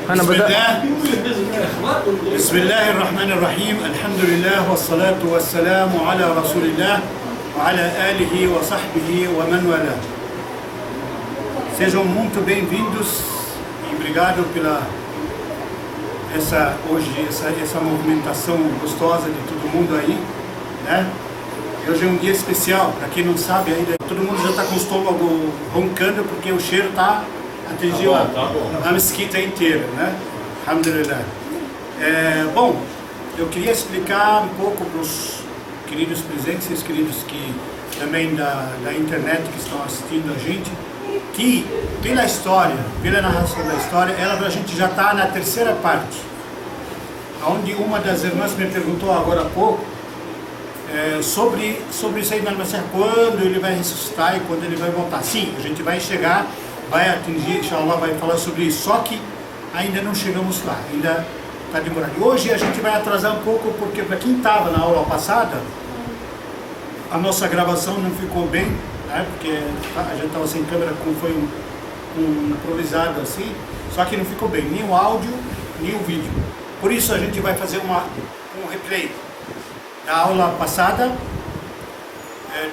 أنا بدأت. بسم الله الرحمن الرحيم. الحمد لله والصلاة والسلام على رسول الله وعلى آله وصحبه ومن والاه. Sejam muito bem-vindos e obrigado pela essa movimentação gostosa de todo mundo aí, né? Hoje é um dia especial, para quem não sabe ainda, todo mundo já está com o estômago roncando porque o cheiro atingiu a mesquita inteira, né? Alhamdulillah. Bom, eu queria explicar um pouco para os queridos presentes e os queridos que também da internet que estão assistindo a gente, que pela história, pela narração da história, a gente já está na terceira parte, onde uma das irmãs me perguntou agora há pouco sobre Sayyidina al-Masih, quando ele vai ressuscitar e quando ele vai voltar. Sim, a gente vai chegar, vai atingir, inshallah, vai falar sobre isso, só que ainda não chegamos lá, ainda está demorando. Hoje a gente vai atrasar um pouco, porque para quem estava na aula passada, a nossa gravação não ficou bem, né? Porque a gente estava sem câmera, como foi um improvisado assim, só que não ficou bem, nem o áudio, nem o vídeo. Por isso a gente vai fazer um replay da aula passada,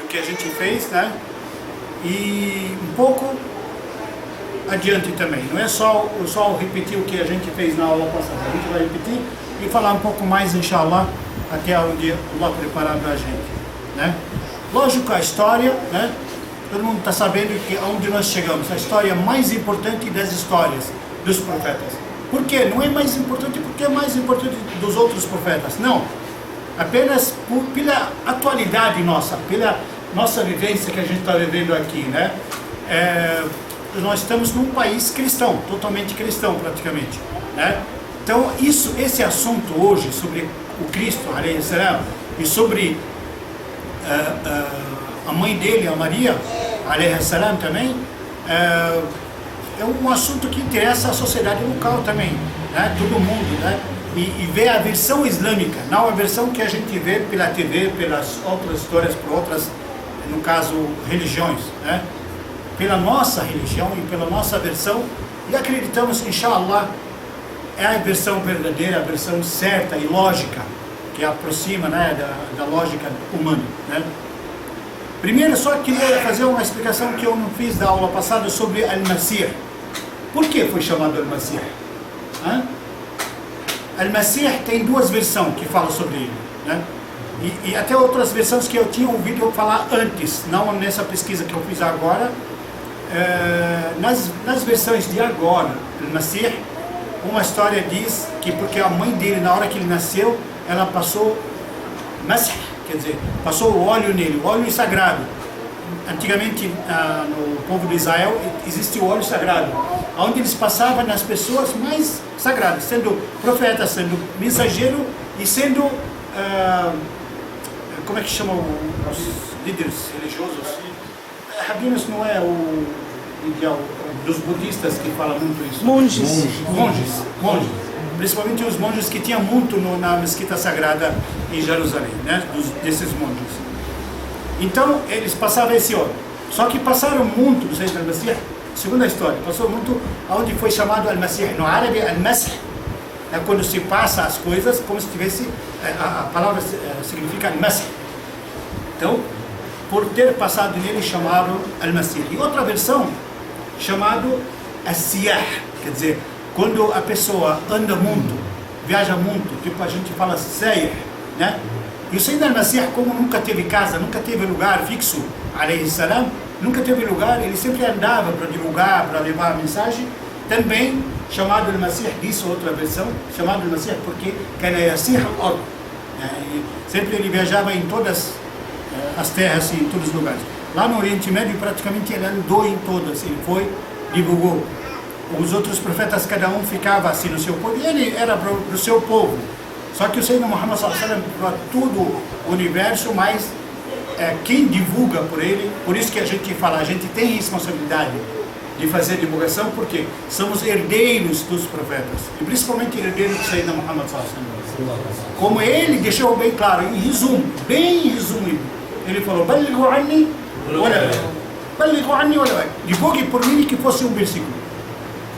do que a gente fez, né? E um pouco adiante também. Não é só repetir o que a gente fez na aula passada, a gente vai repetir e falar um pouco mais, inshallah, até onde Allah preparar para a gente, né? Lógico, a história, né? Todo mundo está sabendo que aonde nós chegamos, a história mais importante das histórias dos profetas. Por quê? Não é mais importante porque é mais importante dos outros profetas, não. Apenas pela atualidade nossa, pela nossa vivência que a gente está vivendo aqui, né? Nós estamos num país cristão, totalmente cristão praticamente, né? Então esse assunto hoje sobre o Cristo, alayhi salam, e sobre a mãe dele, a Maria, alayhi salam também, é um assunto que interessa a sociedade local também, né? Todo mundo, né? E ver a versão islâmica, não a versão que a gente vê pela TV, pelas outras histórias, por outras, no caso, religiões, né? Pela nossa religião e pela nossa versão, e acreditamos, inshallah, é a versão verdadeira, a versão certa e lógica, que aproxima, né, da lógica humana, né? Primeiro, só queria fazer uma explicação que eu não fiz da aula passada sobre Al-Masih. Por que foi chamado Al-Masih? Al-Masih tem duas versões que falam sobre ele, né? E até outras versões que eu tinha ouvido falar antes, não nessa pesquisa que eu fiz agora. Nas versões de agora, Al-Masih, uma história diz que porque a mãe dele, na hora que ele nasceu, ela passou masih, quer dizer, passou o óleo nele, o óleo sagrado. Antigamente, no povo de Israel, existe o óleo sagrado, onde eles passavam nas pessoas mais sagradas, sendo profeta, sendo mensageiro e sendo, como é que chamam os líderes religiosos? Rabinos não é o ideal dos budistas que fala muito isso. Monges. Principalmente os monges que tinham muito na mesquita sagrada em Jerusalém, né? Desses monges. Então, eles passavam esse óleo. Só que passaram muito do Sayyidina al-Masih, segundo a história, passou muito aonde foi chamado al-Masih. No árabe, al-Masih é quando se passa as coisas como se tivesse, a palavra significa al-Masih. Então, por ter passado nele, chamaram al-Masih. E outra versão, chamado as-Siyah, quer dizer, quando a pessoa anda muito, viaja muito, tipo a gente fala Sayr, né? E o Sayyidina al-Masih, como nunca teve casa, nunca teve lugar fixo, alayhi salam, nunca teve lugar, ele sempre andava para divulgar, para levar a mensagem, também chamado al-Masih, disse outra versão, chamado al-Masih porque kana yasih al-ard, sempre ele viajava em todas as terras, em todos os lugares. Lá no Oriente Médio, praticamente ele andou em todas, ele foi, divulgou. Os outros profetas, cada um ficava assim no seu povo, e ele era para o seu povo. Só que o Sayyidina Muhammad sallallahu alaihi wasallam para todo o universo, mas quem divulga por ele, por isso que a gente fala, a gente tem responsabilidade de fazer divulgação, porque somos herdeiros dos profetas, e principalmente herdeiros do Sayyidina Muhammad sallallahu alaihi wasallam. Como ele deixou bem claro, em resumo, bem resumido, ele falou, Ballighu anni wala divulgue por mim que fosse um versículo.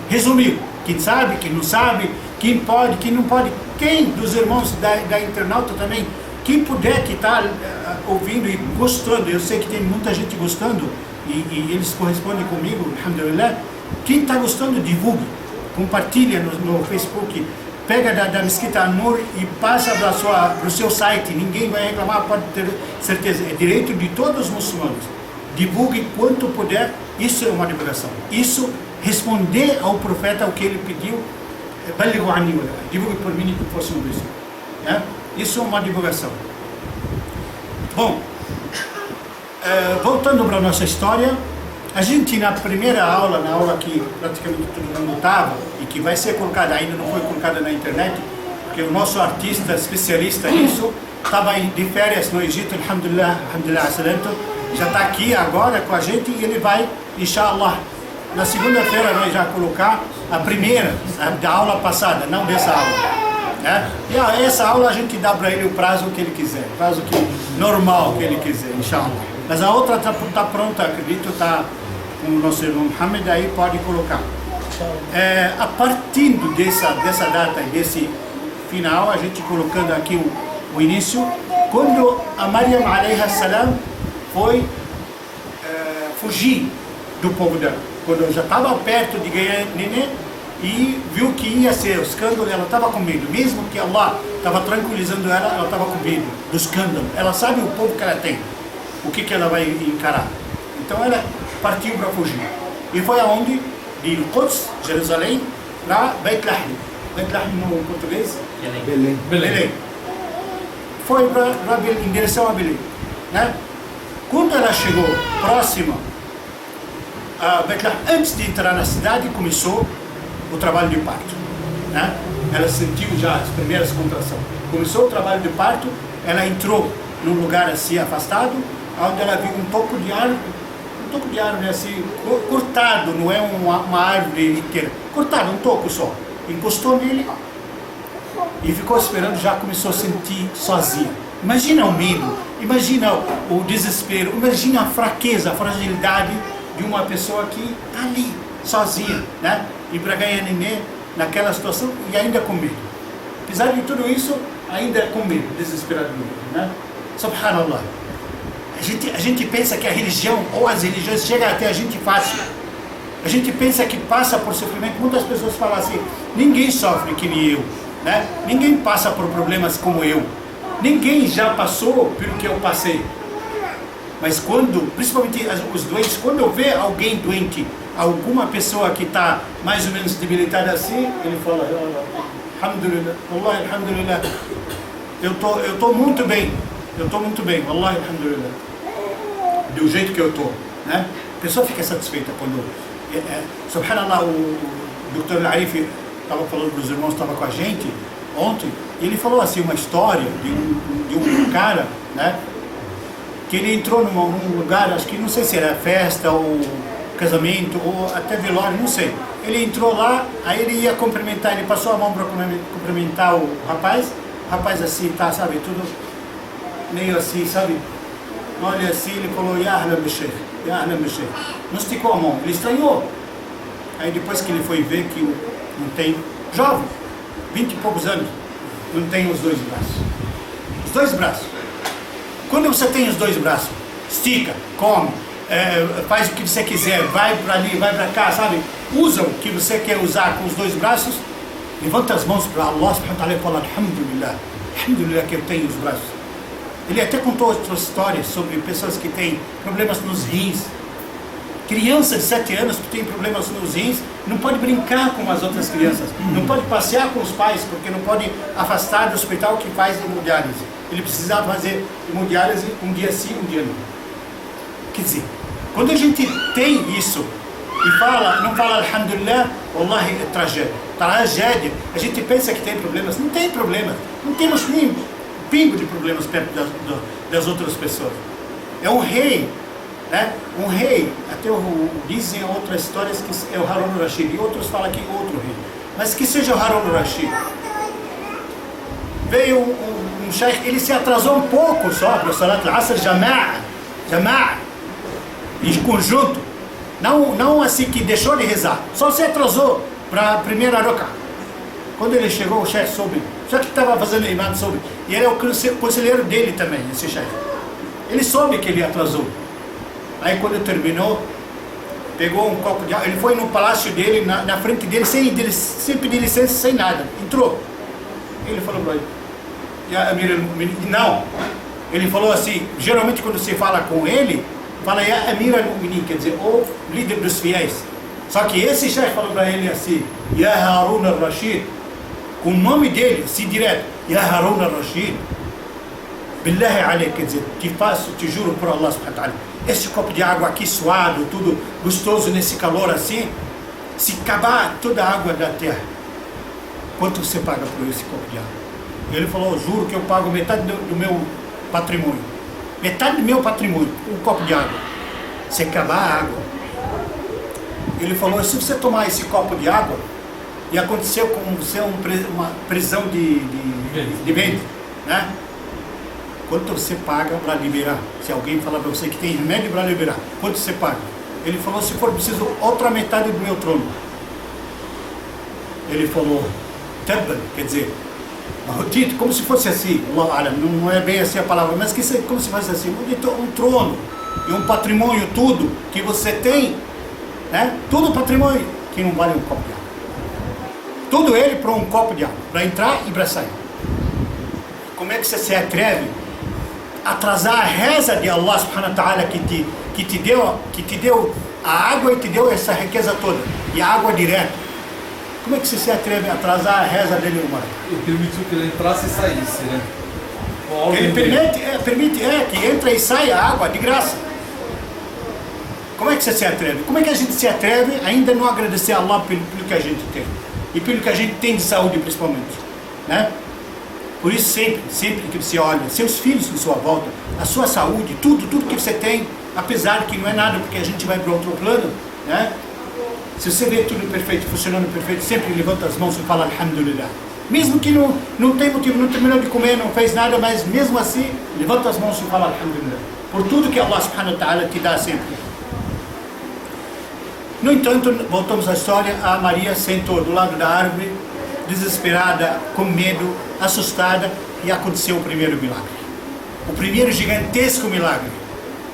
Resumiu. Quem sabe, quem não sabe, quem pode, quem não pode. Quem dos irmãos da internauta também, quem puder que está ouvindo e gostando, eu sei que tem muita gente gostando e eles correspondem comigo, alhamdulillah. Quem está gostando, divulgue, compartilha no Facebook, pega da Mesquita An-Nur e passa para o seu site, ninguém vai reclamar, pode ter certeza, é direito de todos os muçulmanos. Divulgue quanto puder, isso é uma divulgação. Isso, responder ao profeta o que ele pediu, divulgue por mim que fosse um beijo. Isso é uma divulgação. Bom, voltando para a nossa história, a gente na primeira aula, na aula que praticamente todo mundo estava e que vai ser colocada, ainda não foi colocada na internet, porque o nosso artista especialista nisso estava de férias no Egito, alhamdulillah, já está aqui agora com a gente e ele vai, inshallah, na segunda-feira nós já colocar a primeira da aula passada, não dessa aula. E essa aula a gente dá para ele o prazo que ele quiser, o prazo normal que ele quiser, inshallah. Mas a outra está pronta, acredito, está com o nosso irmão Mohamed, aí pode colocar. A partir dessa data e desse final, a gente colocando aqui o início, quando a Maryam alayha salam foi fugir do povo dela, quando já estava perto de ganhar neném e viu que ia ser o escândalo, ela estava com medo, mesmo que Allah estava tranquilizando ela, ela estava com medo do escândalo. Ela sabe o povo que ela tem, o que ela vai encarar. Então ela partiu para fugir. E foi aonde? De Quds, Jerusalém, para Beit Lahm. Beit Lahm no português? Belém. Foi em direção a Belém. Quando ela chegou próxima a Beit Lahm, antes de entrar na cidade, começou o trabalho de parto. Ela sentiu já as primeiras contrações. Começou o trabalho de parto, ela entrou num lugar assim afastado, onde ela viu um toco de árvore assim, cortado, não é uma árvore inteira, cortado, um toco só. Encostou nele e ficou esperando, já começou a sentir sozinha. Imagina o medo, imagina o desespero, imagina a fraqueza, a fragilidade de uma pessoa que está ali, sozinha, e para ganhar neném naquela situação e ainda com medo. Apesar de tudo isso, ainda com medo, desesperadamente. Subhanallah. A gente pensa que a religião ou as religiões chegam até a gente fácil. A gente pensa que passa por sofrimento. Muitas pessoas falam assim: ninguém sofre que nem eu, ninguém passa por problemas como eu, ninguém já passou pelo que eu passei. Mas quando, principalmente os doentes, quando eu ver alguém doente, alguma pessoa que está mais ou menos debilitada assim, ele fala: alhamdulillah, wallahi alhamdulillah, eu tô muito bem, wallahi alhamdulillah, do jeito que eu estou. A pessoa fica satisfeita quando, subhanallah, o Dr. Arif estava falando para os irmãos, estava com a gente ontem, e ele falou assim uma história de um cara, que ele entrou num lugar, acho que não sei se era festa ou casamento ou até velório, não sei. Ele entrou lá, aí ele ia cumprimentar, ele passou a mão para cumprimentar o rapaz assim, tá, sabe, tudo meio assim, sabe, olha assim, ele falou: Ya ahlan bi-sheikh, ya ahlan bi-sheikh. Não esticou a mão, ele estranhou. Aí depois que ele foi ver que não tem, jovem, 20 e poucos anos, não tem os dois braços. Os dois braços. Quando você tem os dois braços, estica, come, faz o que você quiser, vai para ali, vai para cá, sabe? Usa o que você quer usar com os dois braços, levanta as mãos para Allah subhanahu wa ta'ala e fala: alhamdulillah, alhamdulillah que eu tenho os braços. Ele até contou outras histórias sobre pessoas que têm problemas nos rins. Criança de 7 anos que tem problemas nos rins, não pode brincar com as outras crianças, não pode passear com os pais, porque não pode afastar do hospital que faz hemodiálise. Ele precisava fazer hemodiálise um dia sim, um dia não. Quer dizer, quando a gente tem isso e não fala alhamdulillah, wallahi, é tragédia. A gente pensa que tem problemas, não tem problemas, não temos nem pingo de problemas perto das outras pessoas. É um rei, um rei, até dizem outras histórias que é o Harun al-Rashid, e outros falam que é outro rei, mas que seja o Harun al-Rashid. Veio um sheikh, ele se atrasou um pouco só para o Salat al-Asr, Jama'a, em conjunto, não assim que deixou de rezar, só se atrasou para a primeira roca. Quando ele chegou, o chefe soube. Só que estava fazendo imam soube. E ele é o conselheiro dele também, esse chefe. Ele soube que ele atrasou. Aí quando terminou, pegou um copo de água. Ele foi no palácio dele, na frente dele, sem pedir licença, sem nada. Entrou. Ele falou para ele, não. Ele falou assim, geralmente quando você fala com ele, fala Ya Amir al-Mu'minin, quer dizer, o líder dos fiéis. Só que esse chefe falou para ele assim, Ya Harun al-Rashid, com o nome dele, assim direto, Ya Harun al-Rashid, Billahi alayk, quer dizer, te juro por Allah subhanahu wa ta'ala, esse copo de água aqui suado, tudo gostoso nesse calor assim, se acabar toda a água da terra, quanto você paga por esse copo de água? Ele falou, juro que eu pago metade do meu patrimônio. Metade do meu patrimônio, um copo de água. Se acabar a água. Ele falou, se você tomar esse copo de água, e aconteceu com você uma prisão de ventre, né? Quanto você paga para liberar? Se alguém falar para você que tem remédio para liberar, quanto você paga? Ele falou, se for preciso outra metade do meu trono. Ele falou, tabban, quer dizer, maldito, como se fosse assim, não é bem assim a palavra, mas como se fosse assim, um trono e um patrimônio, tudo que você tem, né? Tudo patrimônio que não vale um copo de água. Tudo ele para um copo de água, para entrar e para sair. Como é que você se atreve a atrasar a reza de Allah subhanahu wa ta'ala que te deu a água e te deu essa riqueza toda, e a água direta? Como é que você se atreve a atrasar a reza dele humana? Ele permitiu que ele entrasse e saísse, né? Ele permite que entra e sai a água de graça. Como é que você se atreve? Como é que a gente se atreve a ainda não agradecer a Allah pelo que a gente tem? E pelo que a gente tem de saúde principalmente, né? Por isso sempre que você olha seus filhos em sua volta, a sua saúde, tudo que você tem, apesar que não é nada porque a gente vai para outro plano, né? Se você vê tudo perfeito, funcionando perfeito, sempre levanta as mãos e fala Alhamdulillah. Mesmo que não tem motivo, não terminou de comer, não fez nada, mas mesmo assim, levanta as mãos e fala Alhamdulillah. Por tudo que Allah subhanahu wa ta'ala te dá sempre. No entanto, voltamos à história, a Maria sentou do lado da árvore, desesperada, com medo, assustada, e aconteceu o primeiro milagre. O primeiro gigantesco milagre.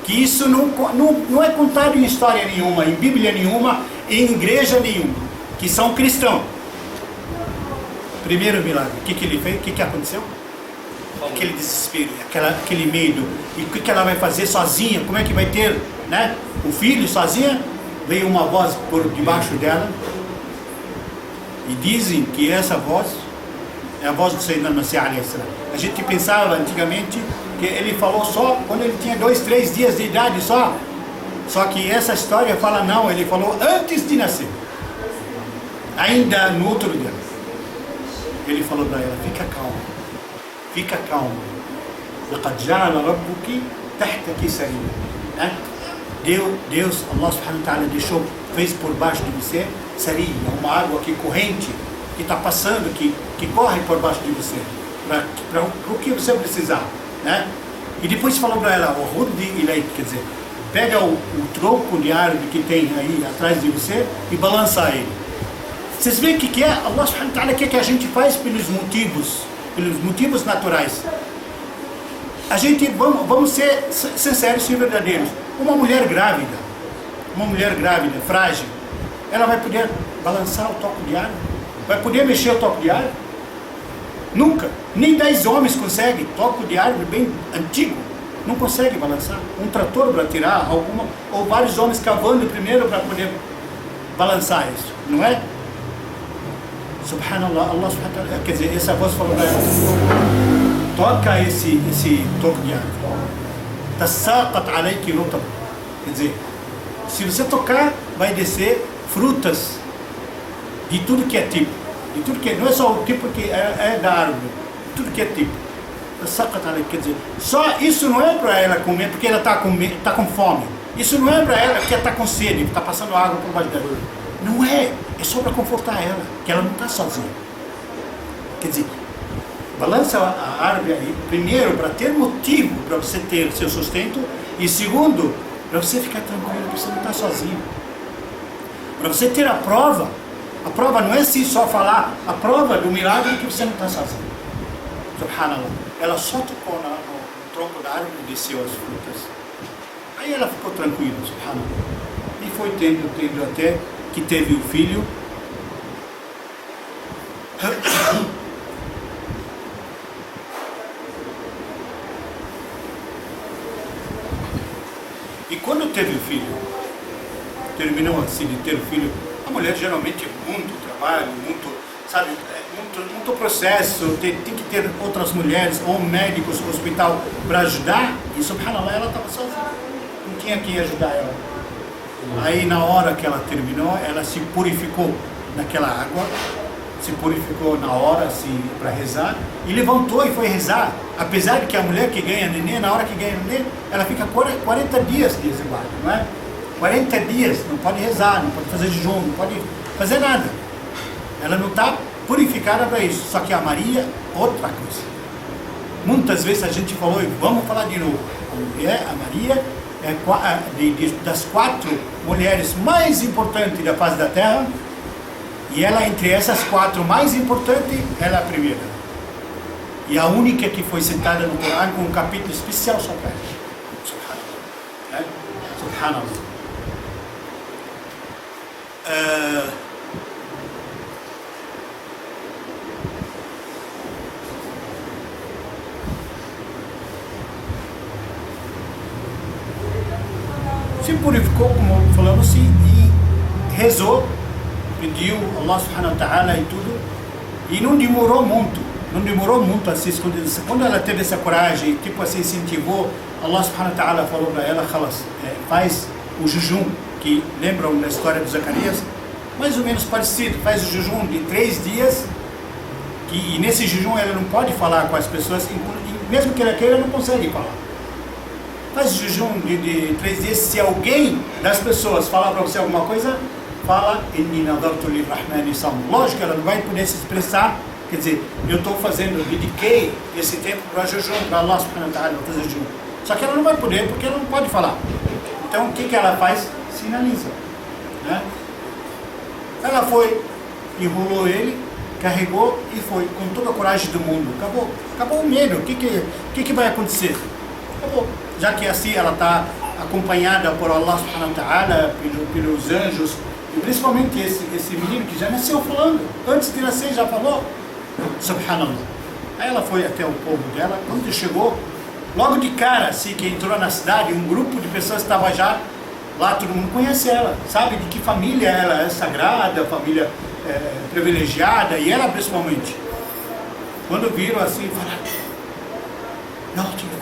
Que isso não é contado em história nenhuma, em Bíblia nenhuma, em igreja nenhuma, que são cristãos. Primeiro milagre, o que ele fez? O que aconteceu? Aquele desespero, aquele medo. E o que ela vai fazer sozinha? Como é que vai ter, né, um filho sozinha? Veio uma voz por debaixo dela. E dizem que essa voz é a voz do Sayyidina Masih alayhi salam. A gente pensava antigamente que ele falou só quando ele tinha 2, 3 dias de idade só. Só que essa história fala não, ele falou antes de nascer. Ainda no outro dia. Ele falou para ela, fica calma. لَقَدْ جَعَلَ رَبُّكِ تَحْتَكِ سَرِيًّا. Deus, Allah subhanahu wa ta'ala fez por baixo de você saria, uma água que corrente, que está passando, que corre por baixo de você, para o que você precisar, né? E depois falou para ela, o Huddi Ilayk, quer dizer, pega o tronco de árvore que tem aí atrás de você e balança ele. Vocês veem o que é? Allah subhanahu wa ta'ala quer que a gente faz pelos motivos naturais. A gente, vamos ser sinceros e verdadeiros. Uma mulher grávida, frágil, ela vai poder balançar o toco de árvore? Vai poder mexer o toco de árvore? Nunca. Nem 10 homens conseguem. Toco de árvore bem antigo, não consegue balançar. Um trator para tirar ou vários homens cavando primeiro para poder balançar isso, não é? Subhanallah, Allah subhanahu wa ta'ala, quer dizer, essa voz falou para ela, toca esse toco de árvore. Tasaqat alayki rutab. Quer dizer, se você tocar, vai descer frutas de tudo que é tipo. De tudo que não é só o tipo que é da árvore, tudo que é tipo. Tasaqat alayki, quer dizer, só isso não é para ela comer porque ela está com fome. Isso não é para ela porque ela está com sede, está passando água por baixo dela. Não é só para confortar ela, que ela não está sozinha. Quer dizer, balança a árvore aí, primeiro para ter motivo para você ter seu sustento, e segundo, para você ficar tranquilo, para você não estar sozinho. Para você ter a prova A prova não é assim só falar, a prova do milagre é que você não está sozinho. Subhanallah. Ela só tocou no tronco da árvore e desceu as frutas. Aí ela ficou tranquila, subhanallah. E foi tendo até que teve o filho. E quando teve o filho, terminou assim de ter o filho, a mulher geralmente é muito trabalho, muito, sabe, muito processo, tem que ter outras mulheres ou médicos, hospital para ajudar, e subhanallah, ela estava sozinha, não tinha quem ajudar ela. Aí na hora que ela terminou, ela se purificou naquela água, se purificou na hora assim para rezar, e levantou e foi rezar, apesar de que a mulher que ganha neném, na hora que ganha neném, ela fica 40 dias de resguardo, não é? 40 dias, não pode rezar, não pode fazer jejum, não pode fazer nada. Ela não está purificada para isso. Só que a Maria, outra coisa. Muitas vezes a gente falou, e vamos falar de novo, a Maria é das 4 mulheres mais importantes da face da Terra, e ela, entre essas 4 mais importantes, ela é a primeira. E a única que foi citada no Corão com um capítulo especial só para ela. Subhanallah. Subhanallah. Se purificou, como falamos, e rezou, pediu Allah subhanahu wa ta'ala e tudo, e não demorou muito a se esconder. Quando ela teve essa coragem, tipo assim, incentivou, Allah subhanahu wa ta'ala falou para ela, faz o jejum, que lembram da história de Zacarias, mais ou menos parecido, faz o jejum de 3 dias, e nesse jejum ela não pode falar com as pessoas, mesmo que ela queira, não consegue falar. Faz o jejum de 3 dias, se alguém das pessoas falar para você alguma coisa, fala, inni nadartu lirrahmani sawm. Lógico que ela não vai poder se expressar, quer dizer, eu estou fazendo, dediquei esse tempo para jejum, para Allah subhanahu wa ta'ala, fazer jejum. Só que ela não vai poder, porque ela não pode falar. Então o que ela faz? Sinaliza, né? Ela foi, enrolou ele, carregou e foi, com toda a coragem do mundo. Acabou o medo. O que vai acontecer? Acabou. Já que assim ela está acompanhada por Allah subhanahu wa ta'ala, pelos anjos, e principalmente esse menino que já nasceu falando, antes de nascer já falou, subhanallah. Aí ela foi até o povo dela, quando chegou, logo de cara, assim que entrou na cidade, um grupo de pessoas estava já lá, todo mundo conhece ela, sabe de que família ela é sagrada, família privilegiada, e ela principalmente. Quando viram assim, falaram, não,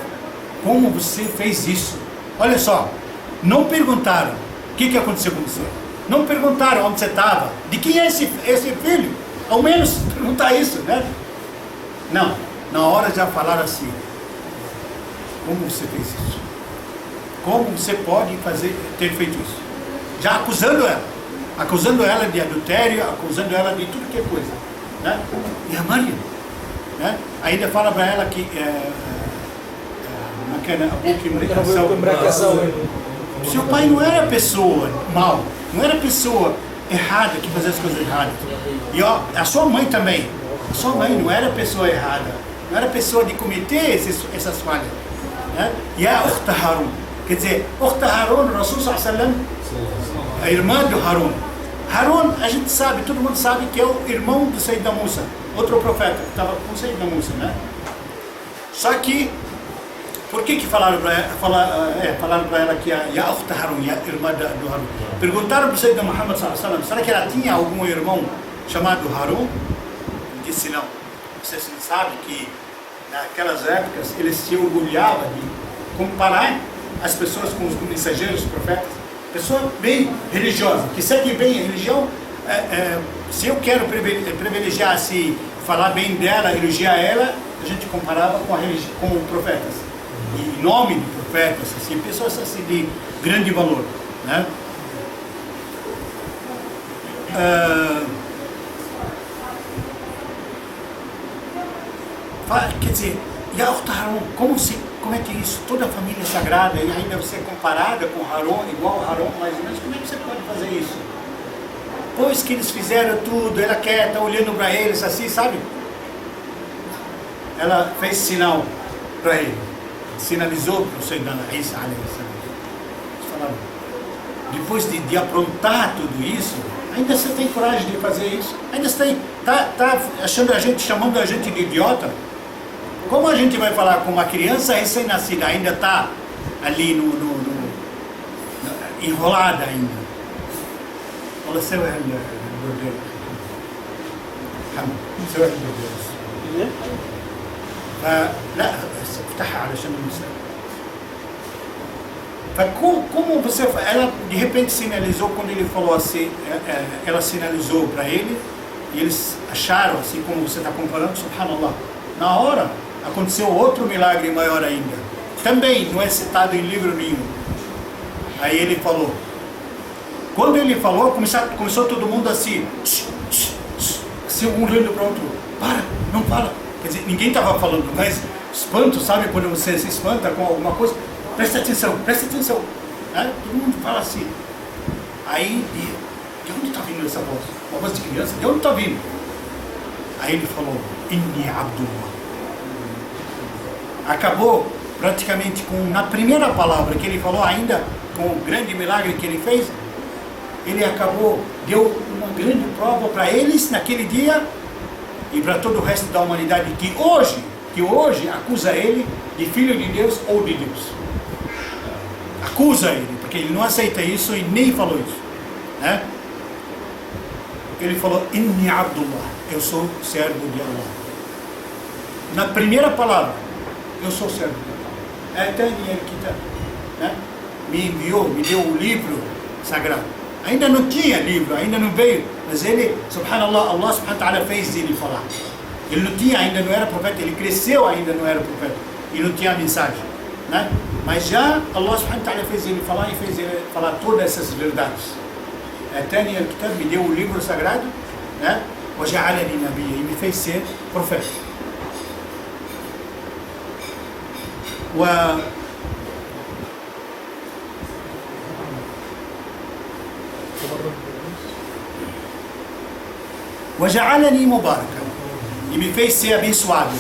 como você fez isso? Olha só, não perguntaram o que aconteceu com você, não perguntaram onde você estava, de quem é esse filho, ao menos perguntar isso, né? Não, na hora já falaram assim, como você fez isso? Como você pode ter feito isso? Já acusando ela de adultério, acusando ela de tudo que é coisa, né? E a Maria, né? Ainda fala para ela que seu pai não era pessoa mal, não era pessoa errada que fazia as coisas erradas. E ó, a sua mãe também, a sua mãe não era pessoa errada, não era pessoa de cometer essas falhas, né? E a Ukhta Harun, quer dizer, Ukhta Harun, Rasul sallallahu alaihi wasallam, a irmã do Harun. Harun, a gente sabe, todo mundo sabe que é o irmão do Sayyidina Musa, outro profeta que estava com o Sayyidina Musa, né? Só que, por que falaram para ela que a Ukhta Harun, a irmã do Harun? Perguntaram para o Sayyidina Muhammad sallallahu alaihi wasallam, será que ela tinha algum irmão chamado Harun? Ele disse não. Vocês não sabem que naquelas épocas eles se orgulhavam de comparar as pessoas com os mensageiros, os profetas. Pessoa bem religiosa, que segue bem a religião, se eu quero privilegiar, se falar bem dela, elogiar ela, a gente comparava com profetas, em nome de profetas, assim, pessoas assim de grande valor, né? Quer dizer, e a Harun, como é que é isso? Toda a família sagrada e ainda você é comparada com Harun, igual a Harun, mais ou menos, como é que você pode fazer isso? depois que eles fizeram tudo, ela quieta, olhando para eles assim, sabe? Ela fez sinal para ele, sinalizou para o Sayyidina Isa, falaram, depois de aprontar tudo isso, ainda você tem coragem de fazer isso? Ainda você está achando chamando a gente de idiota? Como a gente vai falar com uma criança recém-nascida, ainda está ali enrolada ainda? Fala, seu é bordeiro. Seu é bordeiro. لا افتحها علشان المسألة. Como você, ela de repente sinalizou quando ele falou assim, ela sinalizou para ele e eles acharam assim como você está comparando, subhanallah. Na hora aconteceu outro milagre maior ainda. Também não é citado em livro nenhum. Aí ele falou. Quando ele falou, começou todo mundo assim, assim um olhando para o outro. Para, não para. Quer dizer, ninguém estava falando, mas espanto, sabe? Quando você se espanta com alguma coisa, presta atenção, presta atenção. Todo mundo fala assim. Aí, de onde está vindo essa voz? Uma voz de criança? De onde está vindo? Aí ele falou, Inni Abdullah. Acabou praticamente na primeira palavra que ele falou, ainda com o grande milagre que ele fez, ele acabou, deu uma grande prova para eles naquele dia e para todo o resto da humanidade que hoje acusa ele de filho de Deus ou de Deus. Acusa ele, porque ele não aceita isso e nem falou isso, né? Ele falou, Inni Abdullah, eu sou servo de Allah. Na primeira palavra, eu sou servo de Allah. Né? Me enviou, me deu o livro sagrado. Ainda não tinha livro, ainda não veio, mas ele, subhanallah, Allah subhanahu wa ta'ala fez ele falar. Ele não tinha, ainda não era profeta, ele cresceu, ainda não era profeta, e não tinha a mensagem, né? Mas já Allah subhanahu wa ta'ala fez ele falar e fez ele falar todas essas verdades. Atani al-Kitab, me deu o livro sagrado, né? وَجَعَلَنِي نَبِيًّا, e me fez ser profeta. وَجَعَلَنِي مُبَارَكًا, e me fez ser abençoado.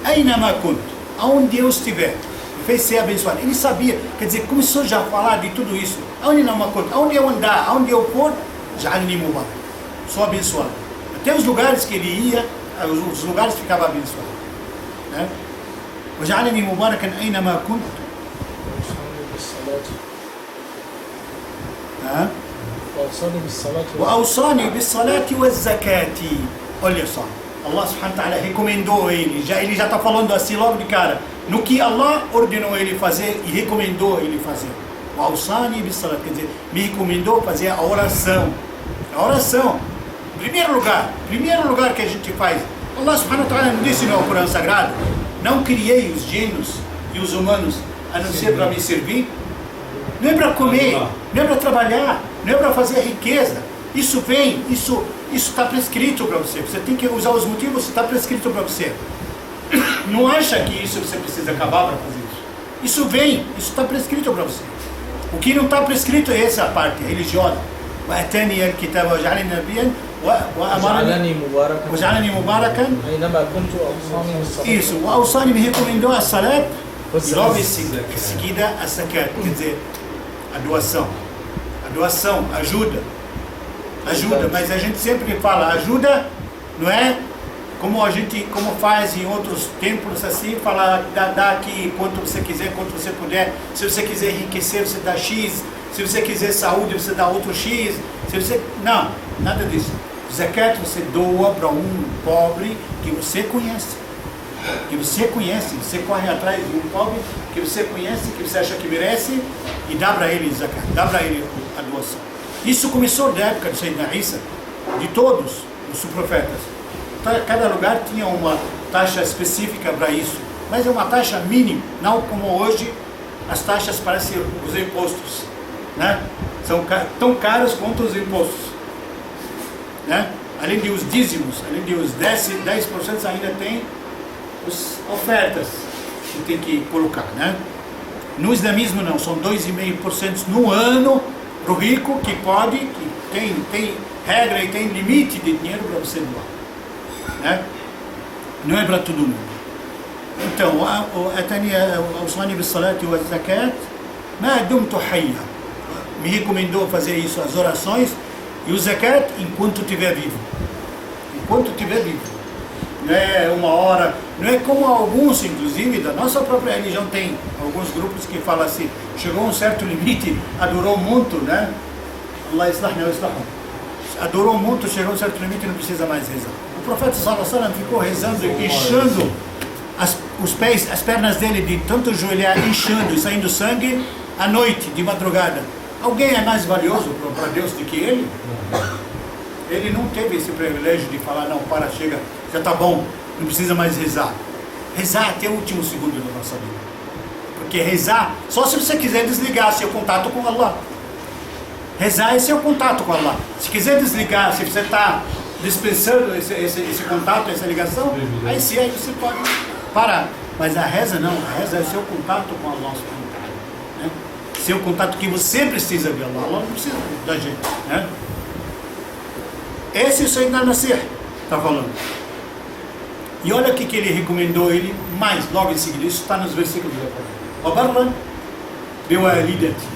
أَيْنَمَا كُنْتُ, aonde eu estiver, me fez ser abençoado. Ele sabia, quer dizer, começou já a falar de tudo isso. Aonde eu andar, aonde eu for, جَعَلَنِي مُبَارَكًا, sou abençoado. Até os lugares que ele ia, os lugares ficavam abençoados, né? وَجَعَلَنِي مُبَارَكًا أَيْنَمَا كُنْتُ. وأوصاني بالصلاة والزكاة. Olha só, Allah subhanahu wa ta'ala recomendou ele já está falando assim logo de cara, no que Allah ordenou ele fazer e recomendou ele fazer. وأوصاني بالصلاة, quer dizer, me recomendou fazer a oração. A oração, primeiro lugar que a gente faz. Allah subhanahu wa ta'ala não disse no Corão Sagrado, não criei os gênios e os humanos a não ser para me servir. Não é para comer, não é para trabalhar, não é para fazer riqueza. Isso está prescrito para você. Você tem que usar os motivos, está prescrito para você. Não acha que isso você precisa acabar para fazer isso. Isso está prescrito para você. O que não está prescrito é essa parte religiosa. وَأَتَانِيَ الْكِتَابَ وَجَعَلَنِي نَبِيًّا وَجَعَلَنِي مُبَارَكًا أينما كنت أوصاني بالصلاة. Isso, o Awsani me recomendou a salat e logo em seguida a zakat, quer dizer, a doação. A doação ajuda, mas a gente sempre fala, ajuda não é como faz em outros templos assim, fala, dá aqui quanto você quiser, quanto você puder. Se você quiser enriquecer, você dá X. Se você quiser saúde, você dá outro X. Não, nada disso. Zakat você doa para um pobre que você conhece. Você corre atrás de um pobre que você conhece, que você acha que merece, e dá para ele zakat, dá para ele a doação. Isso começou da época do Sayyidina Isa, de todos os profetas. Cada lugar tinha uma taxa específica para isso, mas é uma taxa mínima, não como hoje as taxas parecem os impostos, né? São tão caros quanto os impostos, né? Além de os dízimos, além de os 10% ainda tem as ofertas que tem que colocar, né? No islamismo não, são 2,5% no ano para o rico que tem regra e tem limite de dinheiro para você doar, né? Não é para todo mundo. Então, أوصاني بالصلاة والزكاة ما دمت حيا. Me recomendou fazer isso, as orações e o zakat enquanto estiver vivo. Enquanto estiver vivo. Não é uma hora, não é como alguns, inclusive, da nossa própria religião, tem alguns grupos que falam assim, chegou a um certo limite, adorou muito, né? Allah islahna wa islahum. Adorou muito, chegou a um certo limite e não precisa mais rezar. O profeta sallallahu alaihi wasallam ficou rezando, inchando os pés, as pernas dele de tanto joelhar, inchando e saindo sangue à noite, de madrugada. Alguém é mais valioso para Deus do que ele? Ele não teve esse privilégio de falar, não, para, chega, já está bom, não precisa mais rezar. Rezar até o último segundo da nossa vida. Porque rezar, só se você quiser desligar seu contato com Allah. Rezar é seu contato com Allah. Se quiser desligar, se você está dispensando esse contato, essa ligação, aí sim, aí você pode parar. Mas a reza não, a reza é seu contato com Allah, né? Seu contato que você precisa de Allah, Allah não precisa da gente, né? Esse é o Sayyidina al-Masih está falando. E olha o que ele recomendou ele mais, logo em seguida, isso está nos versículos da Corão. وَبَرًّا بِوَالِدَتِي.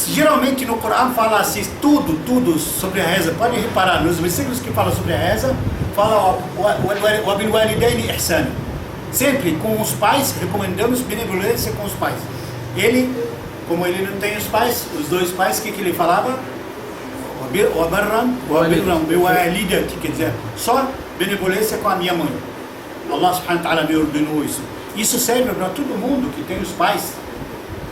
Geralmente no Corão fala assim, tudo sobre a reza. Pode reparar, nos versículos que falam sobre a reza, fala وَبِالْوَالِدَيْنِ إِحْسَانًا. Sempre com os pais, recomendamos benevolência com os pais. Ele, como ele não tem os pais, os dois pais, o que ele falava? Quer dizer, só benevolência com a minha mãe. Allah subhanahu wa ta'ala me ordenou isso. Isso serve para todo mundo que tem os pais,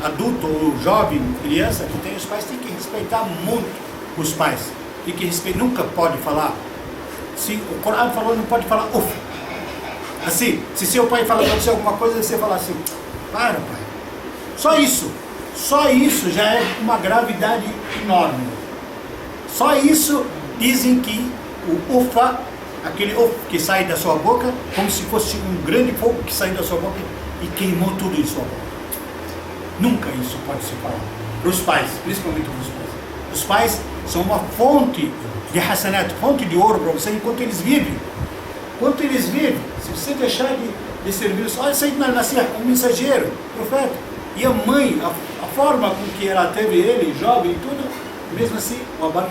adulto ou jovem, criança, que tem os pais, tem que respeitar muito os pais. Tem que respeitar, nunca pode falar. Se o Corão falou, não pode falar uf. Assim, se seu pai fala para você alguma coisa, você fala assim, para pai. Só isso já é uma gravidade enorme. Só isso dizem que o ufa, aquele uf que sai da sua boca, como se fosse um grande fogo que saiu da sua boca e queimou tudo em sua boca. Nunca isso pode se falar. Para os pais, principalmente para os pais. Os pais são uma fonte de hasanat, fonte de ouro para você enquanto eles vivem. Enquanto eles vivem, se você deixar de servir, olha Sayyidina al-Masih, um mensageiro, profeta. E a mãe, a forma com que ela teve ele, jovem e tudo, mesmo assim, o abato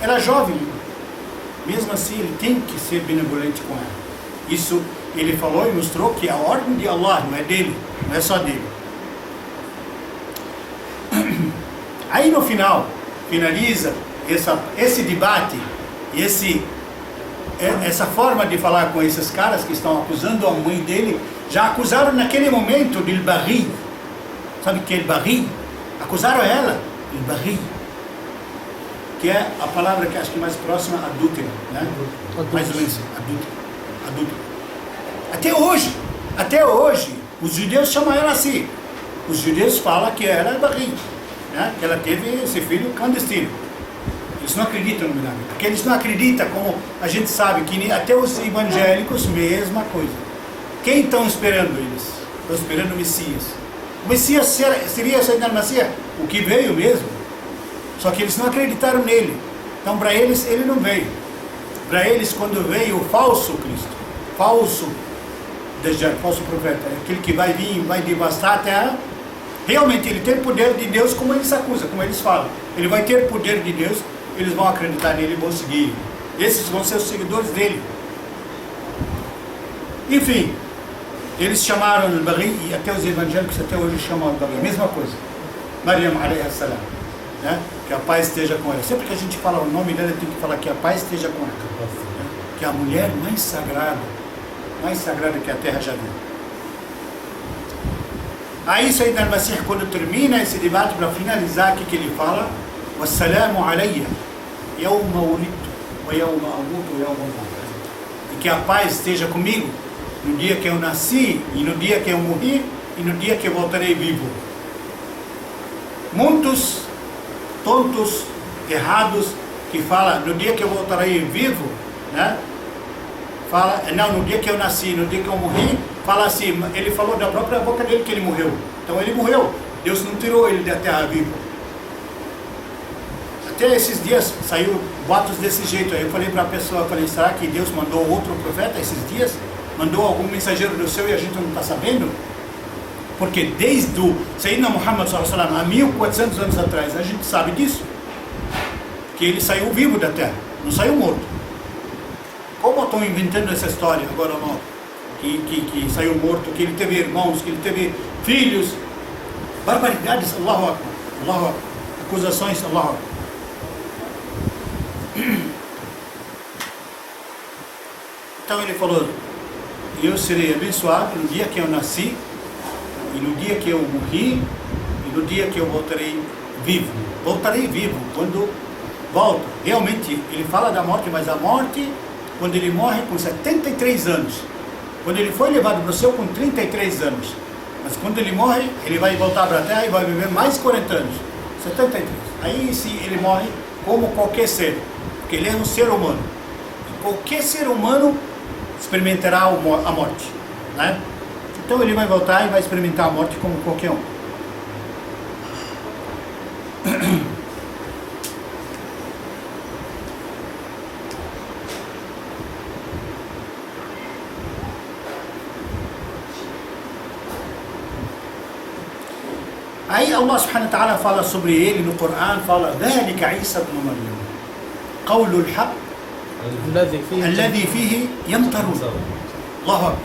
era jovem, mesmo assim ele tem que ser benevolente com ela. Isso ele falou e mostrou que a ordem de Allah não é dele, não é só dele. Aí no final, finaliza esse debate, essa forma de falar com esses caras que estão acusando a mãe dele, já acusaram naquele momento de Al-Baghi. Sabe o que é Al-Baghi? Acusaram ela, Al-Baghi, que é a palavra que acho que é mais próxima, adúltera, né? Mais ou menos, adúltera. Até hoje, os judeus chamam ela assim. Os judeus falam que ela é Baghi, né? Que ela teve esse filho clandestino. Eles não acreditam no milagre, porque eles não acreditam, como a gente sabe, que até os evangélicos, mesma coisa. Quem estão esperando eles? Estão esperando o Messias. O Messias seria Sayyidina al-Masih, o que veio mesmo. Só que eles não acreditaram nele. Então para eles, ele não veio. Para eles, quando veio o falso Cristo, falso profeta, aquele que vai vir, vai devastar a terra, realmente ele tem o poder de Deus, como eles acusam, como eles falam. Ele vai ter o poder de Deus, eles vão acreditar nele e vão seguir. Esses vão ser os seguidores dele. Enfim, eles chamaram Al-Baghi, e até os evangélicos até hoje chamam Al-Baghi, mesma coisa. Maryam alayha salam, né? Que a paz esteja com ela. Sempre que a gente fala o nome dela, tem que falar que a paz esteja com ela, né? Que é a mulher mais sagrada que a terra já viu. Aí Sayyidina al-Masih, quando termina esse debate, para finalizar, o que ele fala? وَالسَّلَامُ عَلَيَّ يَوْمَ وُلِدْتُ وَيَوْمَ أَمُوتُ وَيَوْمَ أُبْعَثُ. E que a paz esteja comigo no dia que eu nasci, e no dia que eu morri, e no dia que eu voltarei vivo. Muitos tontos, errados, que falam no dia que eu voltarei vivo, né? Fala, não, no dia que eu nasci, no dia que eu morri, fala assim, ele falou da própria boca dele que ele morreu. Então ele morreu, Deus não tirou ele da terra viva. Até esses dias saiu boatos desse jeito. Aí eu falei para a pessoa, será que Deus mandou outro profeta esses dias? Mandou algum mensageiro do céu e a gente não está sabendo? Porque desde o Sayyidina Muhammad sallallahu alaihi wasallam, há 1400 anos atrás, a gente sabe disso. Que ele saiu vivo da terra, não saiu morto. Como estão inventando essa história agora não? Que saiu morto, que ele teve irmãos, que ele teve filhos. Barbaridades, Allahu Akbar, Allahu Akbar. Acusações, Allahu Akbar. Então ele falou, eu serei abençoado no dia que eu nasci, e no dia que eu morri, e no dia que eu voltarei vivo. Voltarei vivo, quando volta. Realmente, ele fala da morte, mas a morte, quando ele morre com 73 anos. Quando ele foi levado para o céu com 33 anos. Mas quando ele morre, ele vai voltar para a terra e vai viver mais 40 anos. 73. Aí sim ele morre como qualquer ser, porque ele é um ser humano. E qualquer ser humano experimentará a morte, né? Então ele vai voltar e vai experimentar a morte como qualquer um. Aí Allah subhanahu wa ta'ala fala sobre ele no Coran, fala ذلك عيسى ابن مريم قول الحق الذي فيه يمترون. Allahu Akbar.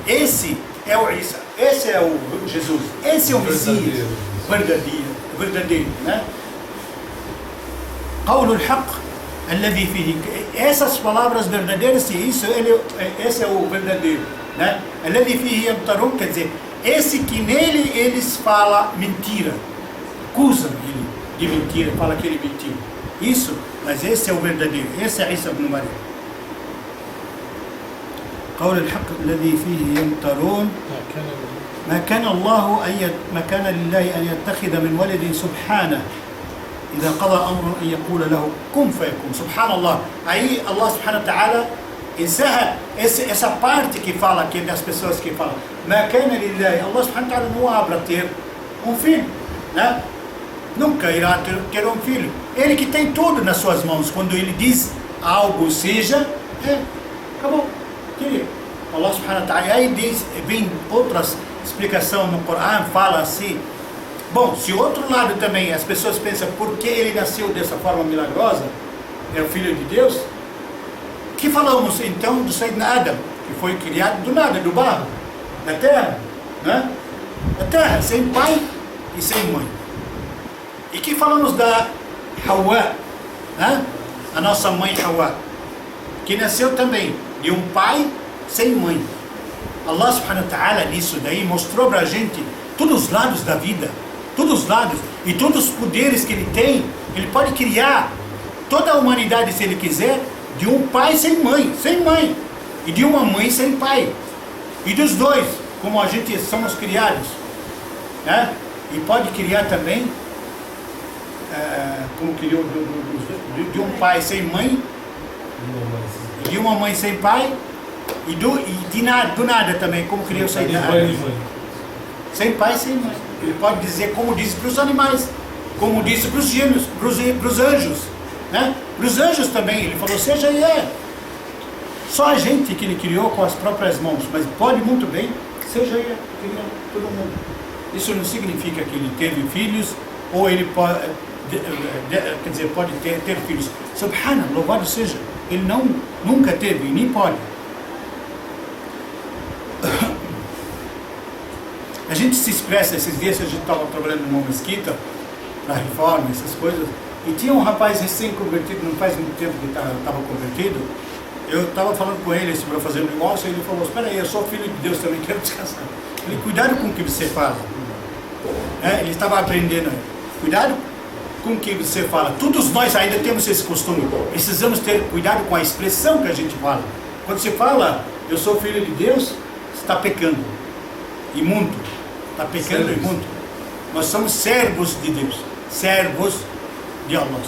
Esse é o Isa, esse é o Jesus, esse é o Messias verdadeiro, né? قول الحق الذي فيه, essas palavras verdadeiras, esse é o verdadeiro, né? الذي فيه يمترون, quer dizer, esse que nele eles falam mentira, acusam ele de mentira, fala que ele mentiu. Isso, mas esse é o verdadeiro, esse é Isa ibn Maryam. قول الحق الذي فيه يمترون ما كان لله أن يتخذ من ولد سبحانه إذا قضى أمر أن يقول له كن فيكون. سبحان الله. Aí Allah subhanahu wa ta'ala encerra essa parte que fala aqui das pessoas que falam ما كان لله, Allah subhanahu wa ta'ala não abre a ter um filho, né? Nunca irá ter um filho. Ele que tem tudo nas suas mãos. Quando ele diz algo seja, acabou. Allah subhanahu wa ta'ala, aí vem outras explicações no Coran, fala assim. Bom, se outro lado também as pessoas pensam por que ele nasceu dessa forma milagrosa, é o filho de Deus, que falamos então do Sayyidina Adam, que foi criado do nada, do barro, da terra, né? Da terra, sem pai e sem mãe. E que falamos da Hawa, né? A nossa mãe Hawa, que nasceu também de um pai sem mãe. Allah subhanahu wa ta'ala nisso daí mostrou pra gente todos os lados da vida, todos os lados e todos os poderes que ele tem. Ele pode criar toda a humanidade, se ele quiser, de um pai sem mãe, e de uma mãe sem pai, e dos dois, como a gente somos criados, né? E pode criar também como criou de um pai sem mãe, de uma mãe sem pai, e do nada também, como criou o Sayyidina Adam. Sem pai, sem mãe. Ele pode dizer, como disse para os animais, como disse para os gêmeos, para os anjos, né? Para os anjos também, ele falou, seja e é. Só a gente que ele criou com as próprias mãos, mas pode muito bem, seja e é, criou todo mundo. Isso não significa que ele teve filhos, ou ele pode, quer dizer, pode ter filhos. Subhanallah, louvado seja, ele nunca teve, nem pode. A gente se expressa, esses dias a gente estava trabalhando numa mesquita, na reforma, essas coisas, e tinha um rapaz recém-convertido, não faz muito tempo que estava convertido. Eu estava falando com ele para fazer um negócio, e ele falou, espera aí, eu sou filho de Deus também, quero descansar. Eu falei, cuidado com o que você fala. Ele estava aprendendo, cuidado com o que você fala. Todos nós ainda temos esse costume, precisamos ter cuidado com a expressão que a gente fala. Quando você fala, eu sou filho de Deus, você está pecando, imundo, está pecando imundo. Nós somos servos de Deus, servos de Allah.